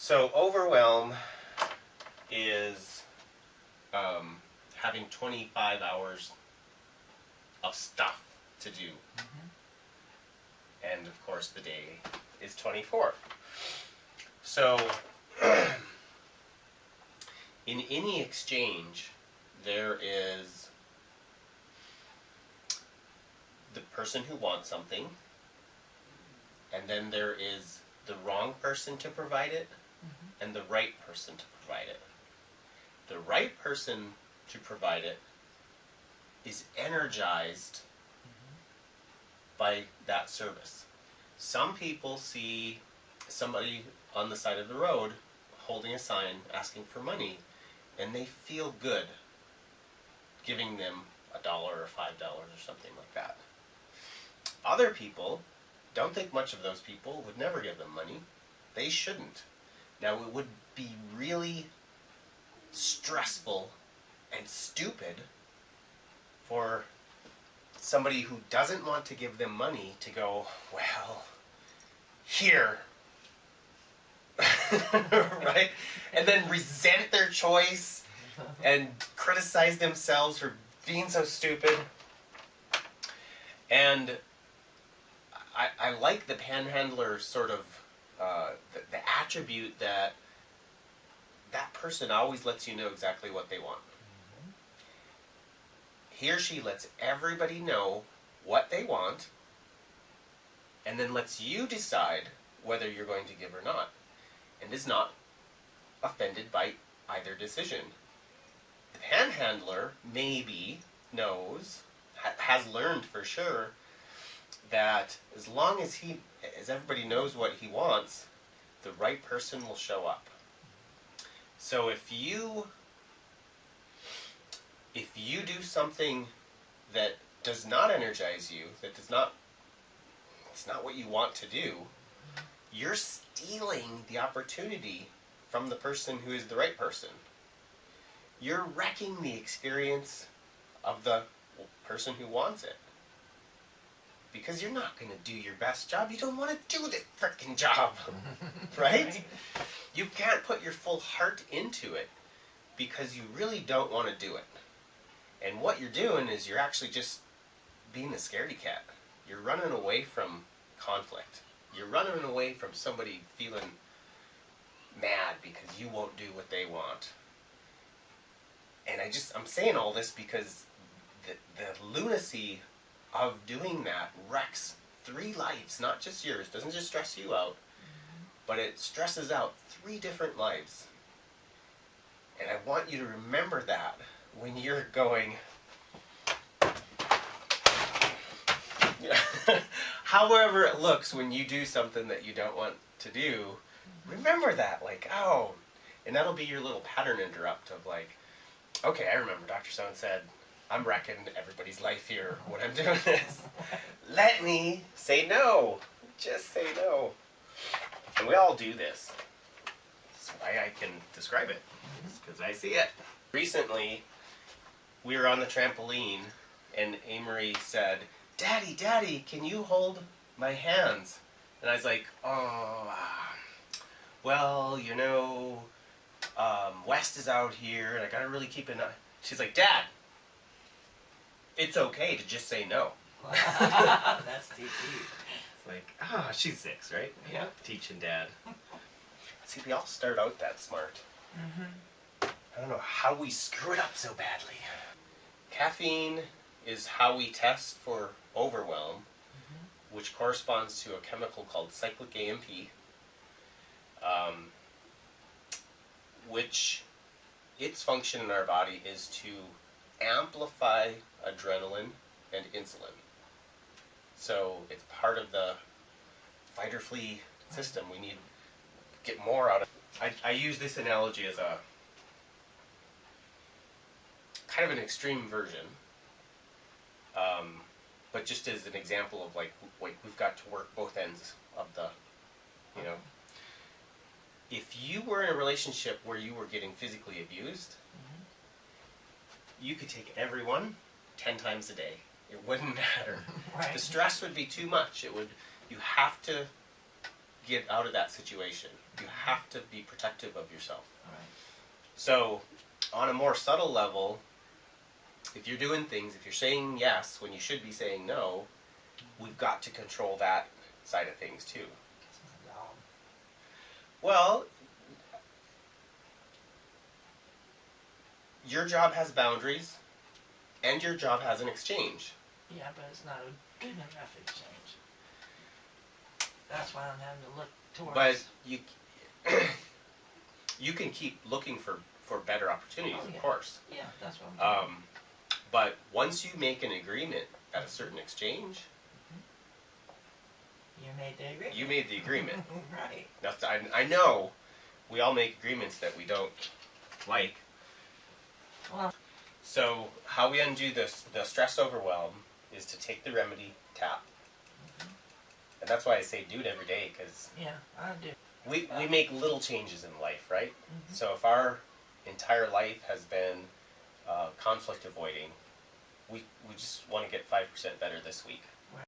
So Overwhelm is having 25 hours of stuff to do. And of course the day is 24. So in any exchange, there is the person who wants something, and then there is the wrong person to provide it, and the right person to provide it. The right person to provide it is energized by that service. Some people see somebody on the side of the road holding a sign asking for money, and they feel good giving them $1 or $5 or something like that. Other people don't think much of those people, would never give them money. They shouldn't. Now, it would be really stressful and stupid for somebody who doesn't want to give them money to go, well, here. Right? And then resent their choice and criticize themselves for being so stupid. And I like the panhandler sort of, the attribute that that person always lets you know exactly what they want. He or she lets everybody know what they want, and then lets you decide whether you're going to give or not, and is not offended by either decision. The panhandler maybe knows, has learned for sure, that as long as everybody knows what he wants, the right person will show up. So if you do something that does not energize you, it's not what you want to do, you're stealing the opportunity from the person who is the right person. You're wrecking the experience of the person who wants it. Because you're not going to do your best job. You don't want to do this frickin' job. Right? You can't put your full heart into it because you really don't want to do it. And what you're doing is you're actually just being a scaredy cat. You're running away from conflict. You're running away from somebody feeling mad because you won't do what they want. And I'm saying all this because the lunacy of doing that wrecks 3 lives, not just yours. It doesn't just stress you out, but it stresses out 3 different lives. And I want you to remember that when you're going, however it looks when you do something that you don't want to do, remember that, like, oh, and that'll be your little pattern interrupt of like, okay, I remember Dr. Stone said, I'm wrecking everybody's life here when I'm doing this. Let me say no. Just say no. And we all do this. That's why I can describe it. It's because I see it. Recently, we were on the trampoline, and Amory said, Daddy, Daddy, can you hold my hands? And I was like, oh, well, you know, West is out here, and I gotta really keep an eye. She's like, Dad, it's okay to just say no. That's TP. It's like, she's 6, right? Yeah. Teaching Dad. See, we all start out that smart. I don't know how we screw it up so badly. Caffeine is how we test for overwhelm, which corresponds to a chemical called cyclic AMP, which its function in our body is to amplify adrenaline and insulin. So it's part of the fight or flee system. We need to get more out of it. I use this analogy as a kind of an extreme version, but just as an example of like we've got to work both ends of the, you know. If you were in a relationship where you were getting physically abused, you could take everyone 10 times a day. It wouldn't matter. Right. The stress would be too much. You have to get out of that situation. You have to be protective of yourself. Right. So, on a more subtle level, if you're doing things, if you're saying yes when you should be saying no, we've got to control that side of things too. It's my dog. Well, your job has boundaries, and your job has an exchange. Yeah, but it's not a good enough exchange. That's why I'm having to look towards. But you can keep looking for better opportunities, Oh, yeah. of course. Yeah, that's what I'm doing. But once you make an agreement at a certain exchange, You made the agreement. you made the agreement. Right. Now, I know we all make agreements that we don't like. Well, So how we undo the stress overwhelm is to take the remedy, tap. And that's why I say do it every day, because yeah, I do. we make little changes in life, right? Mm-hmm. So if our entire life has been conflict avoiding, we just want to get 5% better this week.